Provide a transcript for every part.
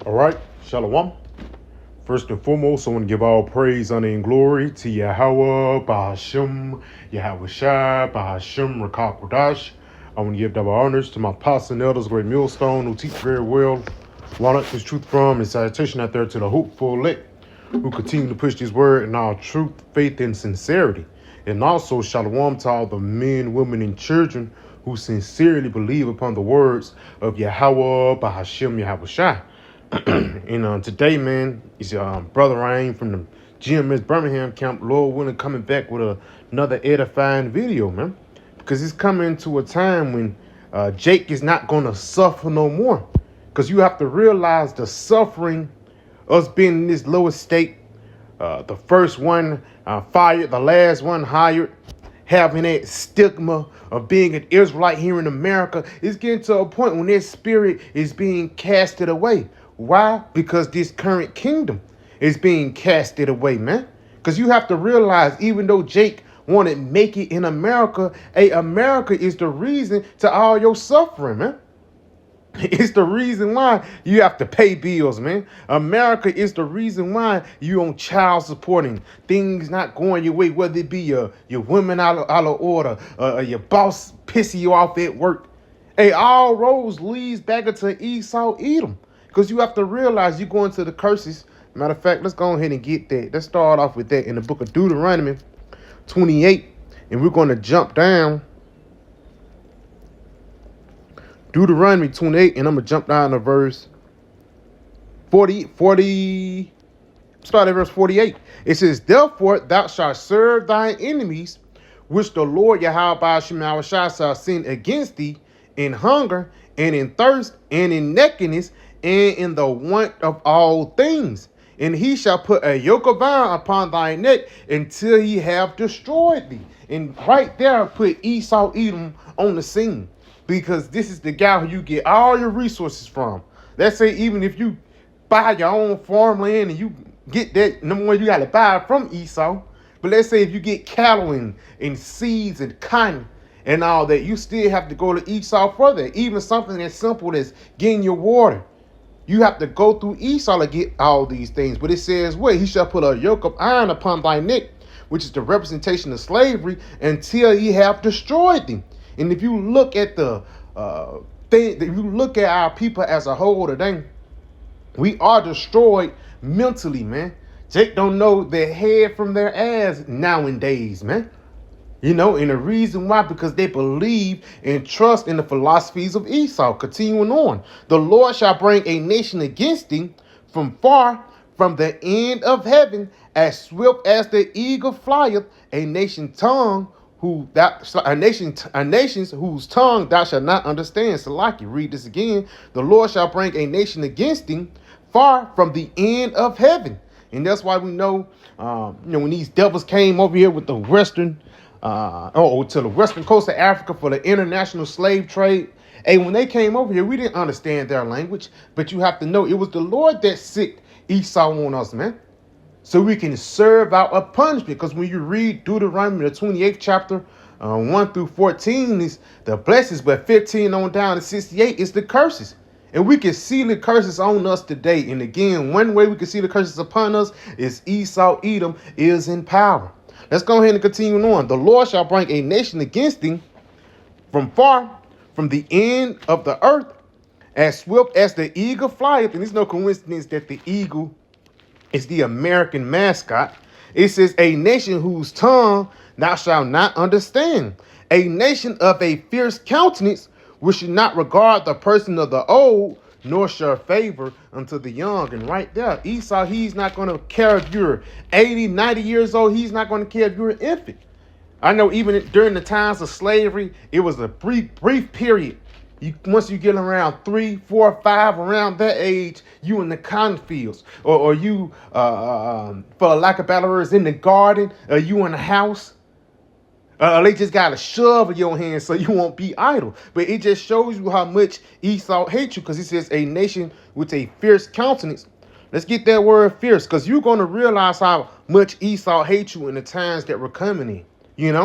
All right, Shalom. First and foremost, I want to give all praise, honor, and glory to Yahweh, Bahashim, Yahweh Shai, Bahashim, Rakak Kodash. I want to give double honors to my apostles and elders, great millstone, who teach very well, learn this truth from, and salutation out there to the hopeful elect, who continue to push this word in all truth, faith, and sincerity. And also, Shalom to all the men, women, and children who sincerely believe upon the words of Yahweh, Bahashim, Yahweh Shai. And today, man, is brother Ryan from the GMS Birmingham camp. Lord willing, coming back with another edifying video, man, because it's coming to a time when Jake is not going to suffer no more. Because you have to realize the suffering, us being in this lowest state, the first one fired, the last one hired, having that stigma of being an Israelite here in America, is getting to a point when their spirit is being casted away. Why? Because this current kingdom is being casted away, man. Because you have to realize, even though Jake wanted to make it in America, America is the reason to all your suffering, man. It's the reason why you have to pay bills, man. America is the reason why you on child supporting, things not going your way, whether it be your women out of order, your boss pissing you off at work. Hey, all roads leads back into Esau, Edom. Because you have to realize you go into the curses. Matter of fact, let's go ahead and get that. Let's start off with that in the book of Deuteronomy 28. And we're going to jump down. Deuteronomy 28, and I'm going to jump down to verse 40. Start at verse 48. It says, "Therefore thou shalt serve thine enemies, which the Lord Yahweh shall send against thee, in hunger, and in thirst, and in nakedness, and in the want of all things. And he shall put a yoke of iron upon thy neck until he have destroyed thee." And right there, put Esau Edom on the scene. Because this is the guy who you get all your resources from. Let's say even if you buy your own farmland and you get that, number one, you got to buy it from Esau. But let's say if you get cattle and seeds and cotton and all that, you still have to go to Esau for that. Even something as simple as getting your water. You have to go through Esau to get all these things. But it says, "Wait, he shall put a yoke of iron upon thy neck," which is the representation of slavery, "until he have destroyed thee." And if you look at the if you look at our people as a whole today, we are destroyed mentally, man. Jake don't know their head from their ass nowadays, man. You know, and the reason why, because they believe and trust in the philosophies of Esau. Continuing on, "The Lord shall bring a nation against thee from far, from the end of heaven, as swift as the eagle flieth, a nation's whose tongue thou shalt not understand." So like you read this again, "The Lord shall bring a nation against thee far from the end of heaven." And that's why we know, when these devils came over here with the western, to the western coast of Africa for the international slave trade. Hey, when they came over here, we didn't understand their language, but you have to know it was the Lord that sicked Esau on us, man. So we can serve out a punishment. Because when you read Deuteronomy, the 28th chapter, 1 through 14 is the blessings, but 15 on down to 68 is the curses. And we can see the curses on us today. And again, one way we can see the curses upon us is Esau, Edom is in power. Let's go ahead and continue on. "The Lord shall bring a nation against thee from far, from the end of the earth, as swift as the eagle flieth." And it's no coincidence that the eagle is the American mascot. It says, "A nation whose tongue thou shalt not understand, a nation of a fierce countenance, which should not regard the person of the old, nor show favor unto the young." And right there, Esau, he's not going to care if you're 80, 90 years old. He's not going to care if you're an infant. I know even during the times of slavery, it was a brief period. Once you get around 3, 4, 5, around that age, you in the cotton fields, or you, for lack of better words, in the garden, or you in the house. They just got a shove in your hand so you won't be idle. But it just shows you how much Esau hates you, because he says a nation with a fierce countenance. Let's get that word fierce, because you're going to realize how much Esau hates you in the times that we're coming in,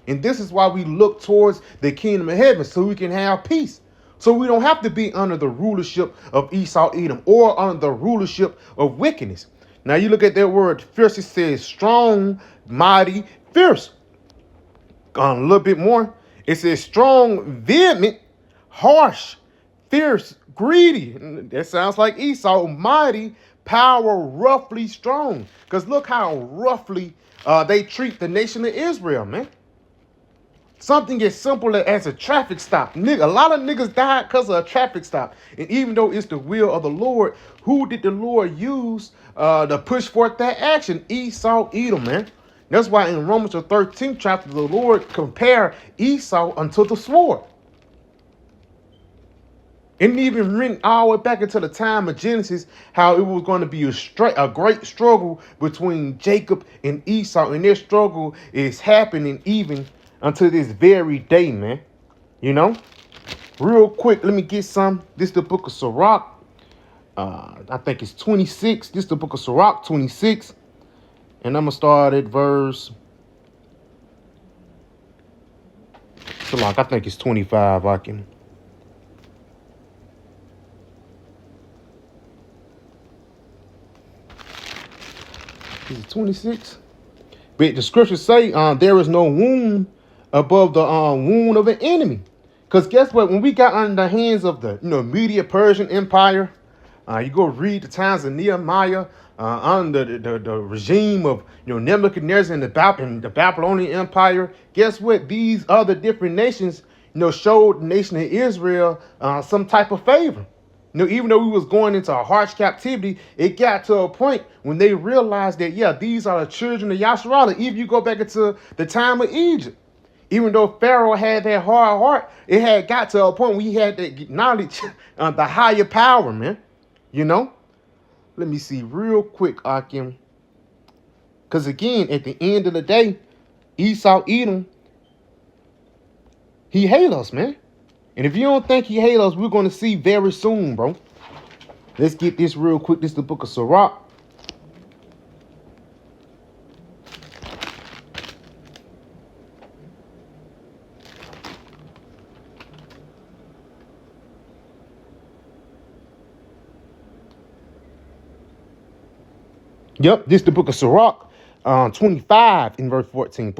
And this is why we look towards the kingdom of heaven, so we can have peace. So we don't have to be under the rulership of Esau, Edom, or under the rulership of wickedness. Now you look at that word fierce, it says strong, mighty, fierce. A little bit more, it says strong, vehement, harsh, fierce, greedy. That sounds like Esau. Mighty, power, roughly strong. Because look how roughly they treat the nation of Israel, man. Something as simple as a traffic stop. Nigga, a lot of niggas died because of a traffic stop. And even though it's the will of the Lord, who did the Lord use to push forth that action? Esau, Edom, man. That's why in Romans the 13th chapter, the Lord compared Esau unto the sword. And even written all the way back into the time of Genesis, how it was going to be a great struggle between Jacob and Esau. And their struggle is happening even until this very day, man. You know? Real quick, let me get some. This is the book of Sirach. I think it's 26. This is the book of Sirach, 26. And I'm going to start at verse... Sirach, I think it's 25. I can... Is it 26? But the scriptures say there is no wound above the wound of an enemy. Because guess what? When we got under the hands of the Media Persian Empire, you go read the times of Nehemiah under the regime of Nebuchadnezzar and the Babylonian Empire. Guess what? These other different nations showed the nation of Israel some type of favor. Even though we was going into a harsh captivity, it got to a point when they realized that, yeah, these are the children of Yasharallah. If you go back into the time of Egypt, even though Pharaoh had that hard heart, it had got to a point where he had to acknowledge the higher power, man. Let me see real quick, Akim. Because again, at the end of the day, Esau, Edom, he hates us, man. And if you don't think he hates us, we're going to see very soon, bro. Let's get this real quick. This is the book of Sirach. Yep, this is the book of Sirach, 25 in verse 14.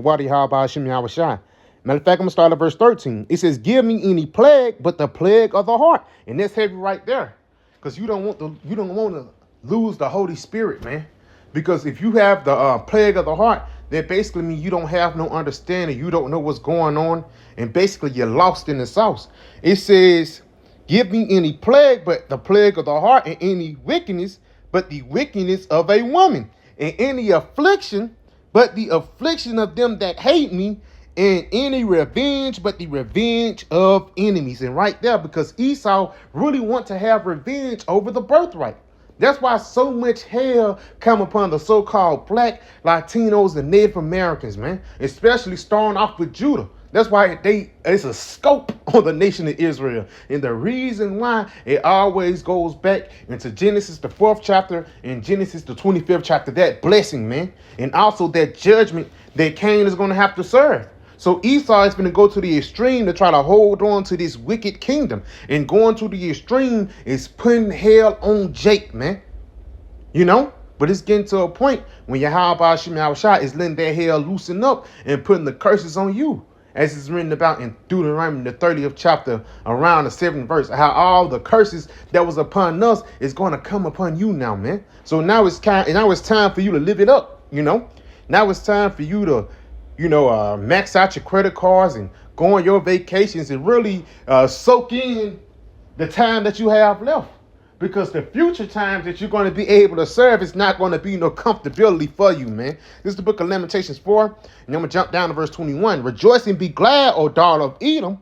Matter of fact, I'm going to start at verse 13. It says, give me any plague but the plague of the heart. And that's heavy right there. Because you don't want to lose the Holy Spirit, man. Because if you have the plague of the heart, that basically means you don't have no understanding. You don't know what's going on. And basically you're lost in the sauce. It says, give me any plague but the plague of the heart, and any wickedness but the wickedness of a woman, and any affliction but the affliction of them that hate me, and any revenge but the revenge of enemies. And right there, because Esau really want to have revenge over the birthright. That's why so much hell come upon the so-called black, Latinos, and Native Americans, man. Especially starting off with Judah. That's why it's a scope on the nation of Israel. And the reason why it always goes back into Genesis, the 4th chapter, and Genesis, the 25th chapter, that blessing, man. And also that judgment that Cain is going to have to serve. So Esau is going to go to the extreme to try to hold on to this wicked kingdom. And going to the extreme is putting hell on Jake, man. But it's getting to a point when Yahweh Shai is letting that hell loosen up and putting the curses on you. As it's written about in Deuteronomy, the 30th chapter, around the 7th verse, how all the curses that was upon us is going to come upon you now, man. So now it's time for you to live it up, Now it's time for you to max out your credit cards and go on your vacations and really soak in the time that you have left. Because the future times that you're going to be able to serve is not going to be no comfortability for you, man. This is the book of Lamentations 4. And I'm going to jump down to verse 21. Rejoice and be glad, O daughter of Edom,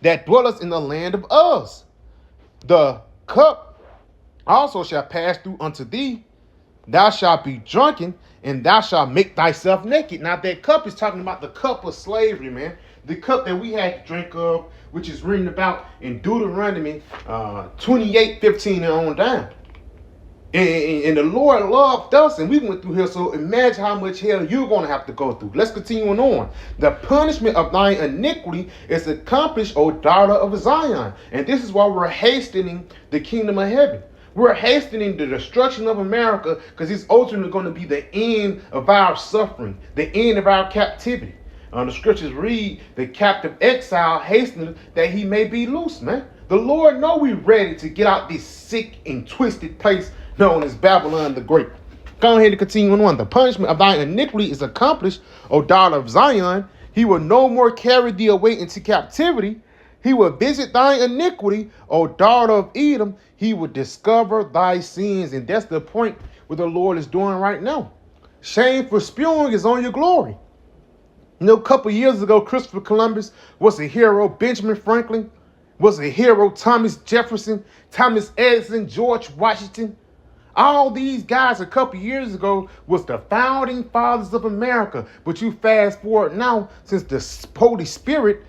that dwelleth in the land of Uz. The cup also shall pass through unto thee. Thou shalt be drunken, and thou shalt make thyself naked. Now, that cup is talking about the cup of slavery, man. The cup that we had to drink of, which is written about in Deuteronomy 28:15 and on down. And the Lord loved us and we went through hell. So imagine how much hell you're going to have to go through. Let's continue on. The punishment of thine iniquity is accomplished, O daughter of Zion. And this is why we're hastening the kingdom of heaven. We're hastening the destruction of America because it's ultimately going to be the end of our suffering, the end of our captivity. The scriptures read, the captive exile hastening that he may be loose, man. The Lord know we ready to get out this sick and twisted place known as Babylon the Great. Go ahead and continue on. The punishment of thine iniquity is accomplished, O daughter of Zion. He will no more carry thee away into captivity. He will visit thine iniquity, O daughter of Edom. He will discover thy sins. And that's the point what the Lord is doing right now. Shame for spewing is on your glory. You know, a couple years ago, Christopher Columbus was a hero. Benjamin Franklin was a hero. Thomas Jefferson, Thomas Edison, George Washington. All these guys a couple years ago was the founding fathers of America. But you fast forward now, since the Holy Spirit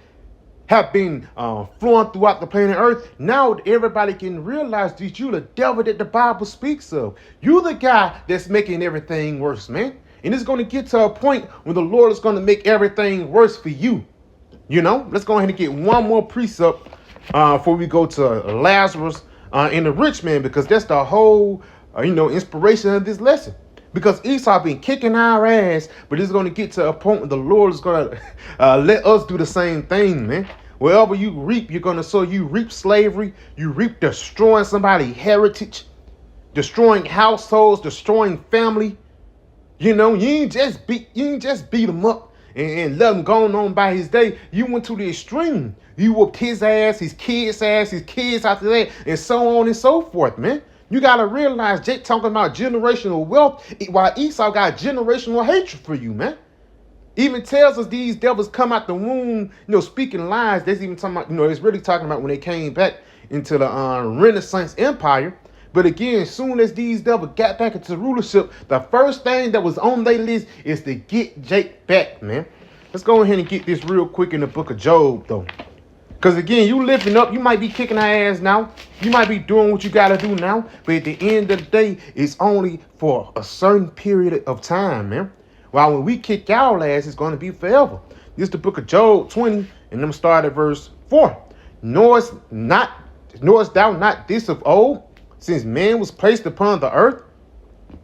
have been flowing throughout the planet Earth, now everybody can realize that you the devil that the Bible speaks of. You the guy that's making everything worse, man. And it's going to get to a point when the Lord is going to make everything worse for you. You know, let's go ahead and get one more precept before we go to Lazarus and the rich man, because that's the whole, inspiration of this lesson. Because Esau been kicking our ass, but it's going to get to a point where the Lord is going to let us do the same thing, man. Wherever you reap, you're going to sow. You reap slavery. You reap destroying somebody's heritage, destroying households, destroying family. You know, you ain't just beat him up and let him go on by his day. You went to the extreme. You whooped his kids' kids after that, and so on and so forth, man. You got to realize Jake talking about generational wealth while Esau got generational hatred for you, man. Even tells us these devils come out the womb, speaking lies. That's even talking about, it's really talking about when they came back into the Renaissance Empire. But again, as soon as these devils got back into rulership, the first thing that was on their list is to get Jake back, man. Let's go ahead and get this real quick in the book of Job, though. Because again, you lifting up, you might be kicking our ass now. You might be doing what you got to do now. But at the end of the day, it's only for a certain period of time, man. While when we kick our ass, it's going to be forever. This is the book of Job 20, and I'm start at verse 4. Knowest thou not this of old, since man was placed upon the earth,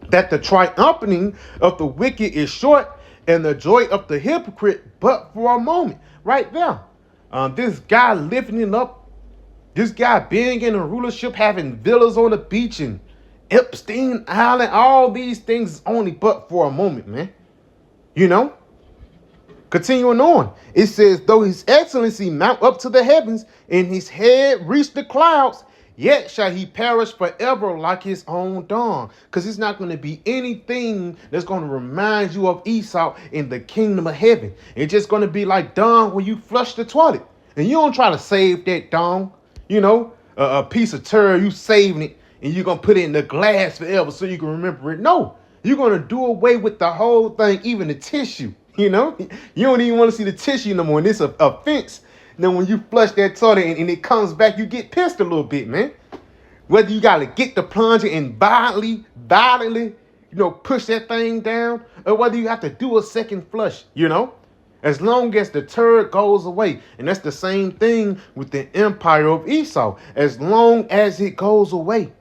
that the triumphing of the wicked is short, and the joy of the hypocrite but for a moment? Right there. This guy lifting it up, this guy being in a rulership, having villas on the beach and Epstein Island, all these things is only but for a moment, man. Continuing on, it says, though his excellency mount up to the heavens and his head reach the clouds, yet shall he perish forever like his own dung. Because it's not going to be anything that's going to remind you of Esau in the kingdom of heaven. It's just going to be like dung when you flush the toilet. And you don't try to save that dung, a piece of turd, you saving it, and you're going to put it in the glass forever so you can remember it. No, you're going to do away with the whole thing, even the tissue, You don't even want to see the tissue no more. And it's a offense. Now, when you flush that toilet and it comes back, you get pissed a little bit, man. Whether you got to get the plunger and violently, push that thing down, or whether you have to do a second flush, as long as the turd goes away. And that's the same thing with the empire of Esau, as long as it goes away.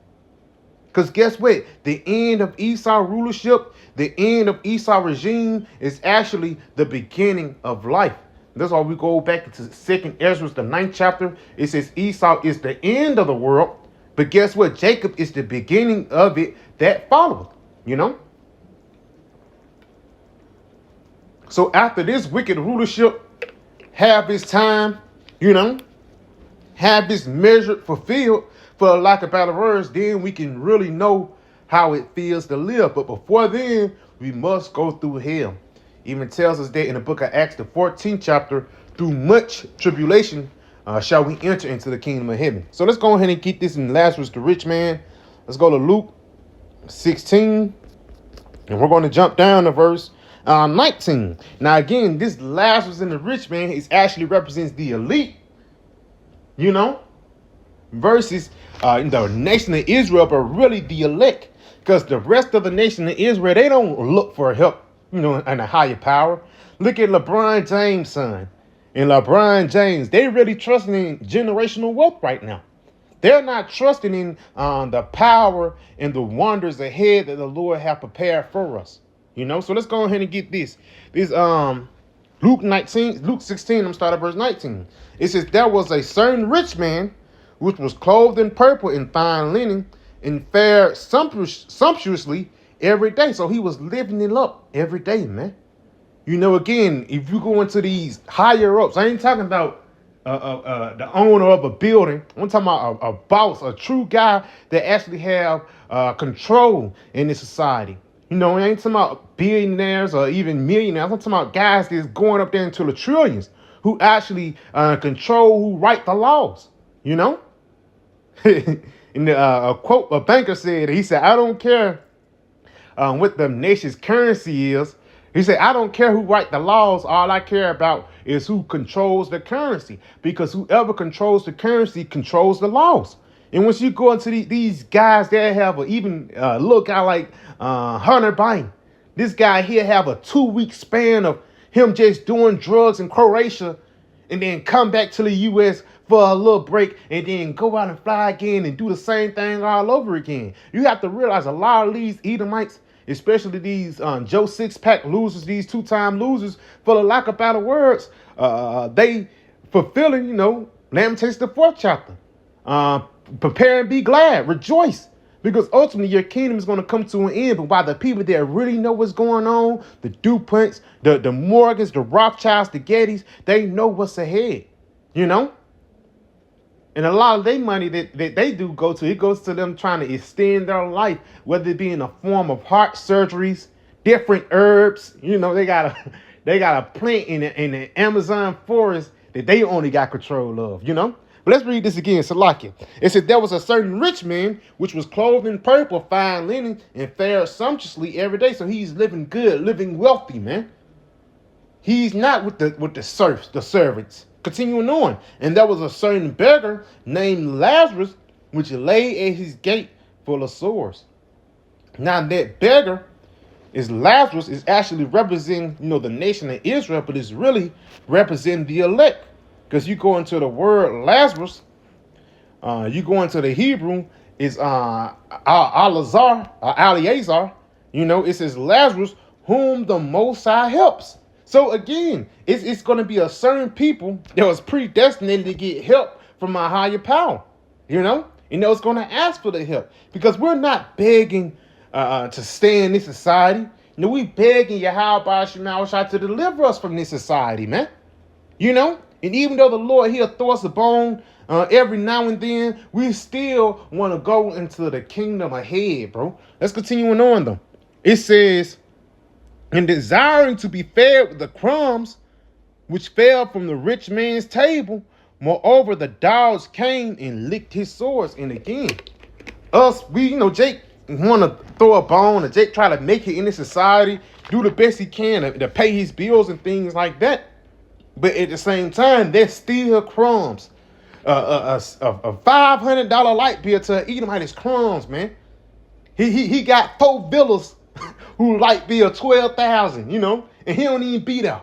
Because guess what? The end of Esau rulership, the end of Esau regime is actually the beginning of life. That's why we go back to 2nd Ezra, the 9th chapter. It says Esau is the end of the world. But guess what? Jacob is the beginning of it that followeth, So after this wicked rulership have his time, have his measure fulfilled, for lack of better words, then we can really know how it feels to live. But before then, we must go through hell. Even tells us that in the book of Acts, the 14th chapter, through much tribulation shall we enter into the kingdom of heaven. So let's go ahead and get this in Lazarus the rich man. Let's go to Luke 16, and we're going to jump down to verse 19. Now again, this Lazarus and the rich man is actually represents the elite, versus the nation of Israel, but really the elect. Because the rest of the nation of Israel, they don't look for help, and a higher power. Look at LeBron James' son. And LeBron James, they really trusting in generational wealth right now. They're not trusting in the power and the wonders ahead that the Lord have prepared for us. So let's go ahead and get this. This Luke 16, I'm going to start at verse 19. It says, there was a certain rich man which was clothed in purple and fine linen and fared sumptuously every day. So he was living it up every day, man. Again, if you go into these higher ups, I ain't talking about the owner of a building. I'm talking about a boss, a true guy that actually have control in this society. I ain't talking about billionaires or even millionaires. I'm talking about guys that's going up there into the trillions who actually control, who write the laws. In a quote, a banker said, he said, I don't care what the nation's currency is. He said, I don't care who write the laws. All I care about is who controls the currency, because whoever controls the currency controls the laws. And once you go into these guys that have even a little guy like Hunter Biden, this guy here have a 2-week span of him just doing drugs in Croatia and then come back to the U.S. for a little break and then go out and fly again and do the same thing all over again. You have to realize a lot of these Edomites, especially these Joe Six-Pack losers, these 2-time losers, for the lack of better words, they fulfilling, Lamentations the 4th chapter. Prepare and be glad, rejoice, because ultimately your kingdom is going to come to an end. But by the people that really know what's going on, the DuPonts, the Morgans, the Rothschilds, the Gettys, they know what's ahead, And a lot of their money that they do go to, it goes to them trying to extend their life, whether it be in the form of heart surgeries, different herbs. They got a plant in the Amazon forest that they only got control of, But let's read this again, Salakia. It said, there was a certain rich man which was clothed in purple, fine linen, and fared sumptuously every day. So he's living good, living wealthy, man. He's not with the servants. Continuing on, and there was a certain beggar named Lazarus, which lay at his gate full of sores. Now that beggar Lazarus is actually representing, the nation of Israel, but it's really representing the elect. Because you go into the word Lazarus, you go into the Hebrew, it's Eleazar, it says Lazarus, whom the Most High helps. So again, it's going to be a certain people that was predestinated to get help from a higher power, it's going to ask for the help, because we're not begging to stay in this society. We begging Yahweh Shemashai to deliver us from this society, man. And even though the Lord, he'll throw us a bone every now and then, we still want to go into the kingdom ahead, bro. Let's continue on, though. It says, and desiring to be fed with the crumbs which fell from the rich man's table, moreover, the dogs came and licked his sores. And again, Jake want to throw a bone, and Jake try to make it in this society, do the best he can to pay his bills and things like that. But at the same time, there's still crumbs. A $500 light bill to an Edomite is crumbs, man. He got 4 villas who light bill $12,000, and he don't even be there.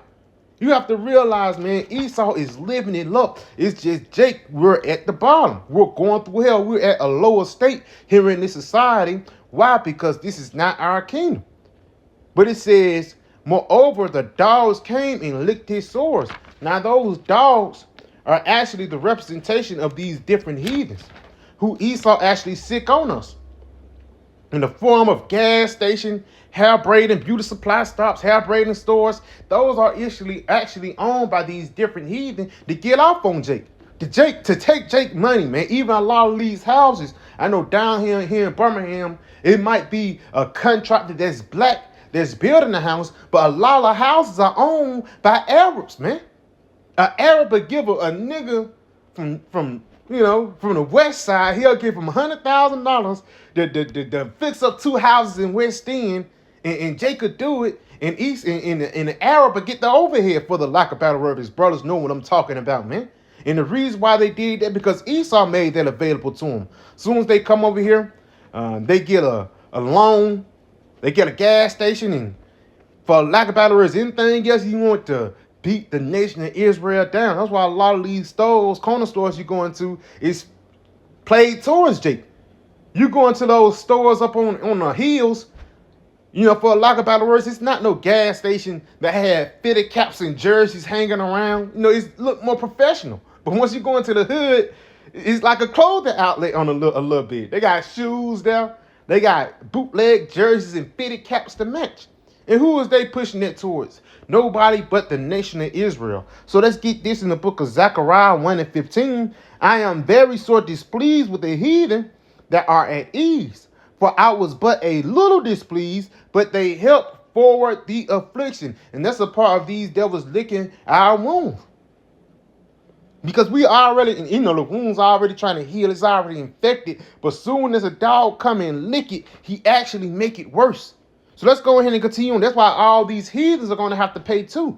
You have to realize, man, Esau is living it up. It's just Jake, we're at the bottom. We're going through hell. We're at a lower state here in this society. Why? Because this is not our kingdom. But it says, moreover, the dogs came and licked his sores. Now, those dogs are actually the representation of these different heathens who Esau actually sick on us in the form of gas station, hair braiding, beauty supply stops, hair braiding stores. Those are actually owned by these different heathen to get off on Jake. To take Jake money, man. Even a lot of these houses, I know down here in Birmingham, it might be a contractor that's black that's building the house, but a lot of houses are owned by Arabs, man. An Arab would give a nigga from the west side, he'll give him $100,000 to fix up 2 houses in West End, and Jake could do it in East, and the Arab would get the overhead, for the lack of better word. His brothers know what I'm talking about, man. And the reason why they did that, because Esau made that available to them. As soon as they come over here, they get a loan, they get a gas station, and for lack of better words, anything else you want to beat the nation of Israel down. That's why a lot of these stores, corner stores you go into is played towards Jake. You go into those stores up on the hills, for a lack of better words, it's not no gas station that had fitted caps and jerseys hanging around. It look more professional. But once you go into the hood, it's like a clothing outlet on a little bit. They got shoes there. They got bootleg jerseys and fitted caps to match. And who is they pushing that towards? Nobody but the nation of Israel. So let's get this in the book of Zechariah 1:15. I am very sore displeased with the heathen that are at ease. For I was but a little displeased, but they helped forward the affliction. And that's a part of these devils licking our wounds. Because we already, the wound's already trying to heal. It's already infected. But soon as a dog come and lick it, he actually make it worse. So let's go ahead and continue on. That's why all these heathens are going to have to pay too.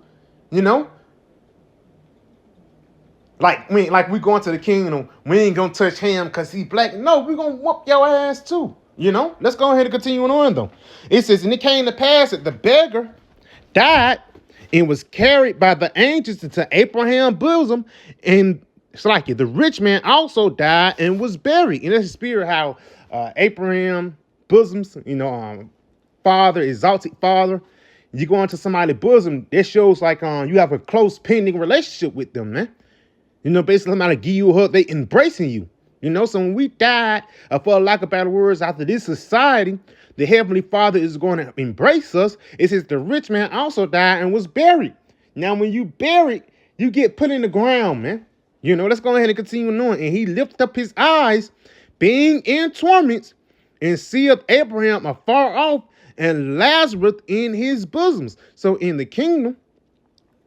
Like we going to the kingdom, we ain't going to touch him because he black. No, we're going to whoop your ass too. Let's go ahead and continue on though. It says, and it came to pass that the beggar died and was carried by the angels into Abraham's bosom. And it's like the rich man also died and was buried. And that's the spirit how Abraham bosoms, father, exalted father. You go into somebody's bosom, that shows like you have a close pending relationship with them, man. Basically somebody give you a hug, they embracing you. So when we died, for lack of better words, after this society, the Heavenly Father is going to embrace us. It says the rich man also died and was buried. Now, when you buried, you get put in the ground, man. Let's go ahead and continue on. And he lifted up his eyes, being in torments, and seeth Abraham afar off, and Lazarus in his bosoms. So in the kingdom,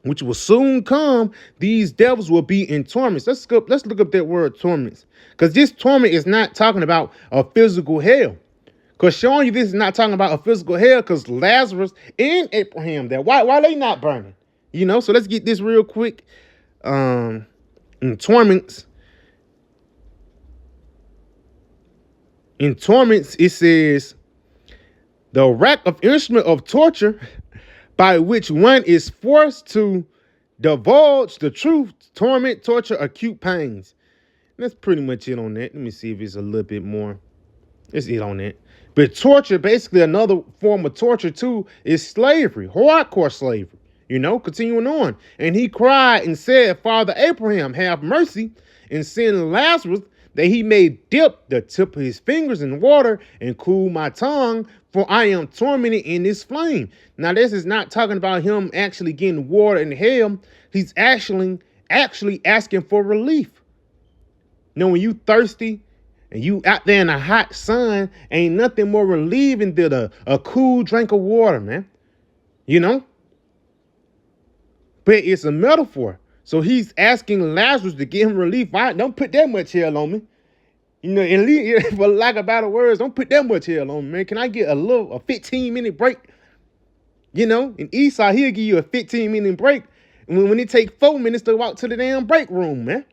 which will soon come, these devils will be in torments. Let's look up that word torments. Because this torment is not talking about a physical hell. Because showing you this is not talking about a physical hell, because Lazarus and Abraham there. Why they not burning? So let's get this real quick. In torments. In torments, it says, the rack of instrument of torture by which one is forced to divulge the truth, torment, torture, acute pains. That's pretty much it on that. Let me see if it's a little bit more. That's it on that. But torture, basically another form of torture too, is slavery, hardcore slavery. Continuing on. And he cried and said, Father Abraham, have mercy and send Lazarus that he may dip the tip of his fingers in water and cool my tongue, for I am tormented in this flame. Now, this is not talking about him actually getting water in hell. He's actually asking for relief. When you thirsty and you out there in the hot sun, ain't nothing more relieving than a cool drink of water, man. But it's a metaphor. So he's asking Lazarus to give him relief. Don't put that much hell on me. For lack of better words, don't put that much hell on me, man. Can I get a 15-minute break? In Esau, he'll give you a 15-minute break when it take 4 minutes to walk to the damn break room, man.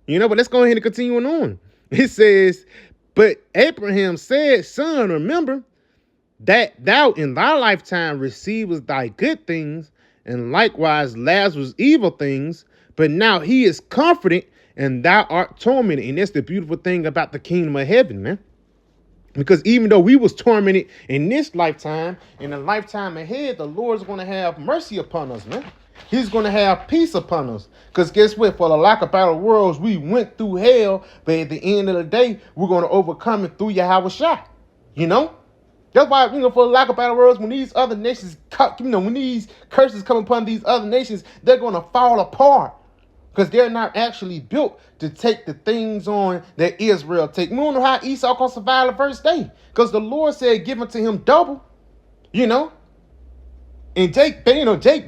But let's go ahead and continue on. It says, but Abraham said, son, remember that thou in thy lifetime receivest thy good things, and likewise Lazarus evil things, but now he is comforted and thou art tormented. And that's the beautiful thing about the kingdom of heaven, man. Because even though we was tormented in this lifetime, in the lifetime ahead, the Lord is going to have mercy upon us, man. He's going to have peace upon us. Because guess what? For the lack of better words, we went through hell, but at the end of the day, we're going to overcome it through Yahweh Shai. That's why, for the lack of better words, when these other nations, when these curses come upon these other nations, they're going to fall apart. Because they're not actually built to take the things on that Israel take. We don't know how Esau can survive the first day. Because the Lord said, give it to him double. And Jake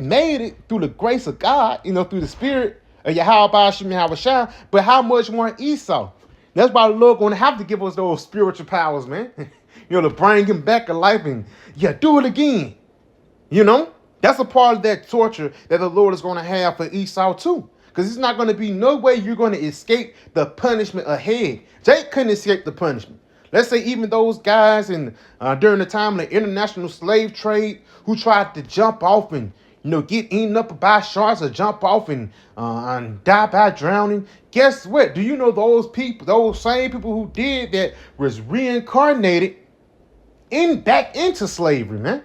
made it through the grace of God, through the spirit of Yahweh. But how much more Esau? That's why the Lord going to have to give us those spiritual powers, man. To bring him back to life and, do it again. That's a part of that torture that the Lord is going to have for Esau too. Because it's not going to be no way you're going to escape the punishment ahead. Jake couldn't escape the punishment. Let's say even those guys during the time of the international slave trade who tried to jump off and get eaten up by sharks or jump off and die by drowning. Guess what? Do you know those people, those same people who did that was reincarnated back into slavery, man?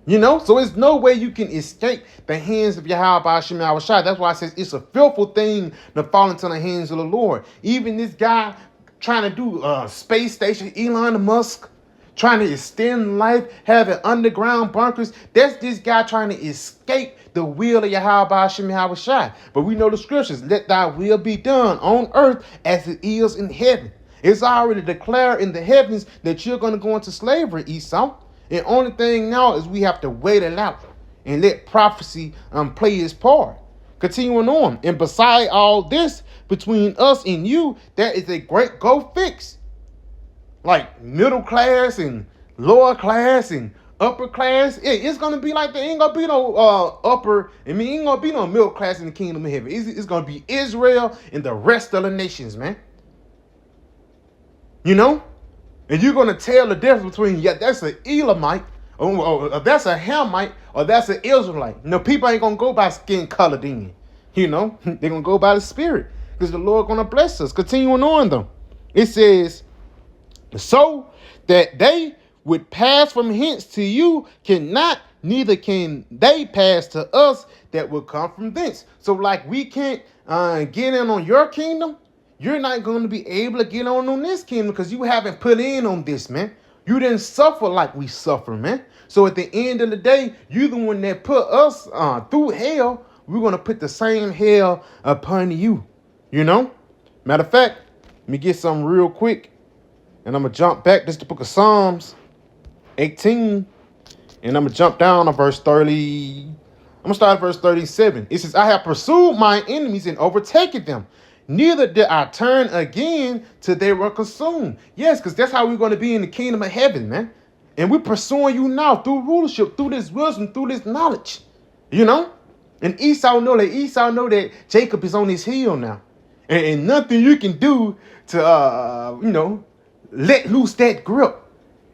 So it's no way you can escape the hands of Yahweh Hashem Shai. That's why I says it's a fearful thing to fall into the hands of the Lord. Even this guy trying to do space station, Elon Musk, trying to extend life, having underground bunkers. That's this guy trying to escape the will of Yahweh Hashem Shai. But we know the scriptures, let thy will be done on earth as it is in heaven. It's already declared in the heavens that you're going to go into slavery, Esau. The only thing now is we have to wait it out and let prophecy play its part. Continuing on. And beside all this, between us and you, there is a great go fix. Like middle class and lower class and upper class. It's going to be like there ain't going to be no ain't going to be no middle class in the kingdom of heaven. It's going to be Israel and the rest of the nations, man. And you're going to tell the difference between, that's an Elamite, or that's a Hamite, or that's an Israelite. People ain't going to go by skin color then. They're going to go by the spirit. Because the Lord going to bless us. Continuing on, though. It says, so that they would pass from hence to you cannot, neither can they pass to us that will come from thence. So like we can't get in on your kingdom, you're not going to be able to get on this kingdom because you haven't put in on this, man. You didn't suffer like we suffer, man. So at the end of the day, you're the one that put us through hell. We're going to put the same hell upon you, Matter of fact, let me get something real quick. And I'm going to jump back. This is the book of Psalms 18. And I'm going to jump down to verse 30. I'm going to start at verse 37. It says, I have pursued my enemies and overtaken them. Neither did I turn again till they were consumed. Yes, because that's how we're going to be in the kingdom of heaven, man. And we're pursuing you now through rulership, through this wisdom, through this knowledge. And Esau know that Jacob is on his heel now. And nothing you can do to, let loose that grip.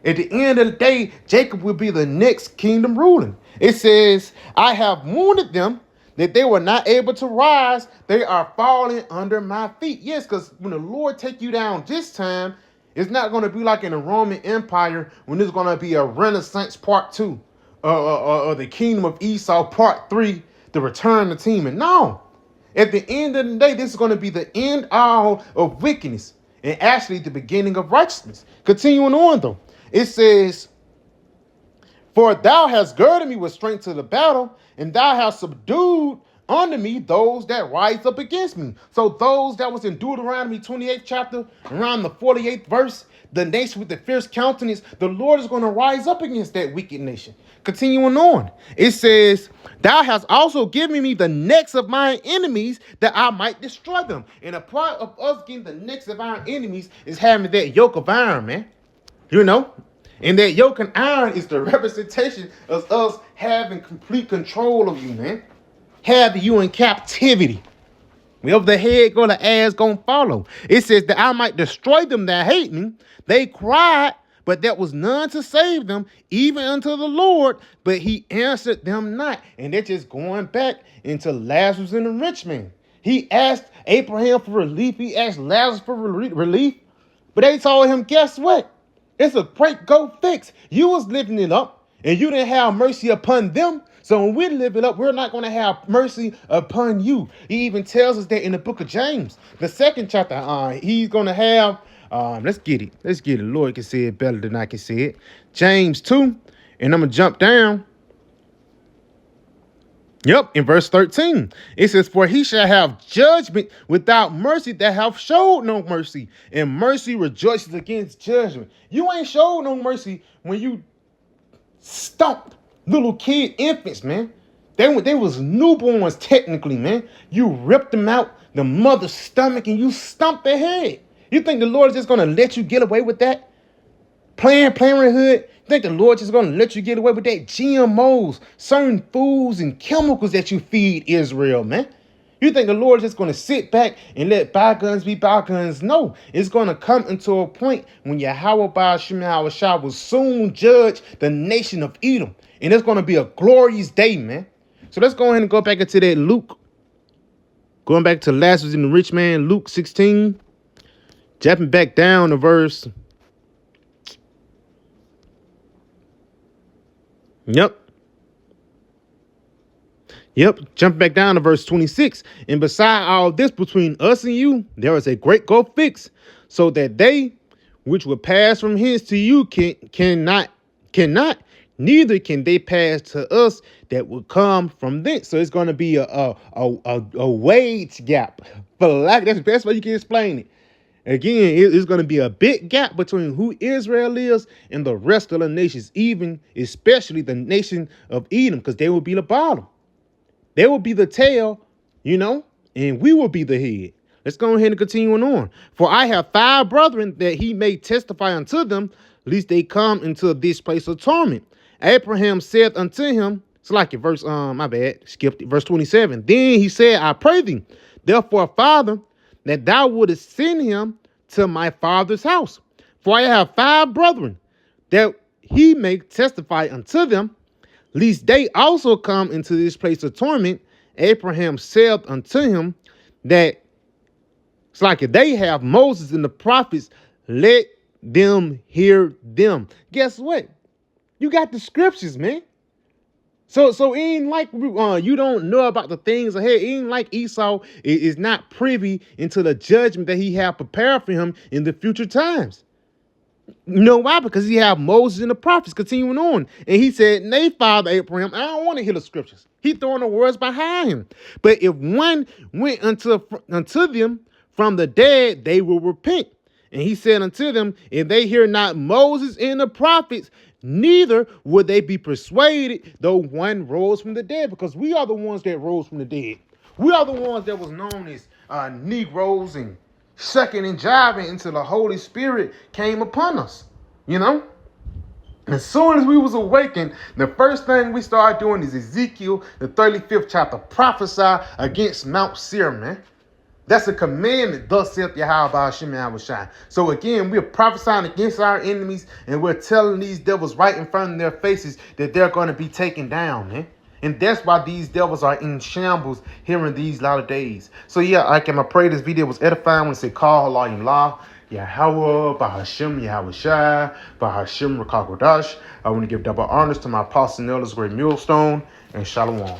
At the end of the day, Jacob will be the next kingdom ruling. It says, I have wounded them that they were not able to rise. They are falling under my feet. Yes, because when the Lord take you down this time, it's not going to be like in the Roman Empire when there's going to be a Renaissance part 2 or the kingdom of Esau part 3, the return of Tema. No. At the end of the day, this is going to be the end all of wickedness and actually the beginning of righteousness. Continuing on, though, it says, for thou hast girded me with strength to the battle, and thou hast subdued unto me those that rise up against me. So those that was in Deuteronomy 28th chapter, around the 48th verse, the nation with the fierce countenance, the Lord is going to rise up against that wicked nation. Continuing on, it says, thou hast also given me the necks of my enemies that I might destroy them. And a part of us getting the necks of our enemies is having that yoke of iron, man. And that yoke and iron is the representation of us having complete control of you, man. Having you in captivity. Wherever the head go, the ass gonna follow. It says that I might destroy them that hate me. They cried, but there was none to save them, even unto the Lord, but he answered them not. And they're just going back into Lazarus and the rich man. He asked Abraham for relief. He asked Lazarus for relief. But they told him, guess what? It's a great go fix. You was living it up and you didn't have mercy upon them. So when we live it up, we're not going to have mercy upon you. He even tells us that in the book of James, the 2nd chapter, he's going to have, let's get it. The Lord can say it better than I can say it. James 2, and I'm going to jump down. Yep, in verse 13, it says, for he shall have judgment without mercy that have showed no mercy, and mercy rejoices against judgment. You ain't showed no mercy when you stomped little kid infants, man. They was newborns technically, man. You ripped them out the mother's stomach and you stomped their head. You think the Lord is just going to let you get away with that? Planned Parenthood, you think the Lord just going to let you get away with that? GMOs, certain foods and chemicals that you feed Israel, man. You think the Lord is just going to sit back and let bygones be bygones? No, it's going to come into a point when Yahweh Ba'ashim Shah will soon judge the nation of Edom. And it's going to be a glorious day, man. So let's go ahead and go back into that Luke. Going back to Lazarus and the rich man, Luke 16. Jumping back down to verse. Jumping back down to verse 26. And beside all this, between us and you, there is a great gulf fixed, so that they which will pass from hence to you cannot, neither can they pass to us that will come from thence. So it's going to be a wage gap. For lack, that's the best way you can explain it. Again, it's going to be a big gap between who Israel is and the rest of the nations, even especially the nation of Edom, because they will be the bottom. They will be the tail, and we will be the head. Let's go ahead and continue on. For I have 5 brethren that he may testify unto them, lest they come into this place of torment. Abraham said unto him, it's like it, verse, skipped it, verse 27. Then he said, I pray thee, therefore, Father, that thou wouldest send him to my father's house. For I have 5 brethren, that he may testify unto them, lest they also come into this place of torment. Abraham said unto him that it's like if they have Moses and the prophets, let them hear them. Guess what? You got the scriptures, man. So it ain't like you don't know about the things ahead. It ain't like Esau is not privy into the judgment that he have prepared for him in the future times. You know why? Because he have Moses and the prophets. Continuing on. And he said, nay, Father Abraham, I don't want to hear the scriptures. He throwing the words behind him. But if one went unto them from the dead, they will repent. And he said unto them, if they hear not Moses and the prophets, neither would they be persuaded, though one rose from the dead. Because we are the ones that rose from the dead. We are the ones that was known as Negroes, and sucking and jiving until the Holy Spirit came upon us. As soon as we was awakened, the first thing we started doing is Ezekiel, the 35th chapter, prophesy against Mount Seir, man. That's a commandment, thus saith Yahweh Ba'ashim Yahushai. So again, we're prophesying against our enemies, and we're telling these devils right in front of their faces that they're going to be taken down, man. And that's why these devils are in shambles here in these latter days. So yeah, I pray this video was edifying when it said, call Halayim La, Yahweh, Bahashim, Yahushai, Bahashim, Rakakodash. I want to give double honors to my apostle and elders, great millstone, and Shalom.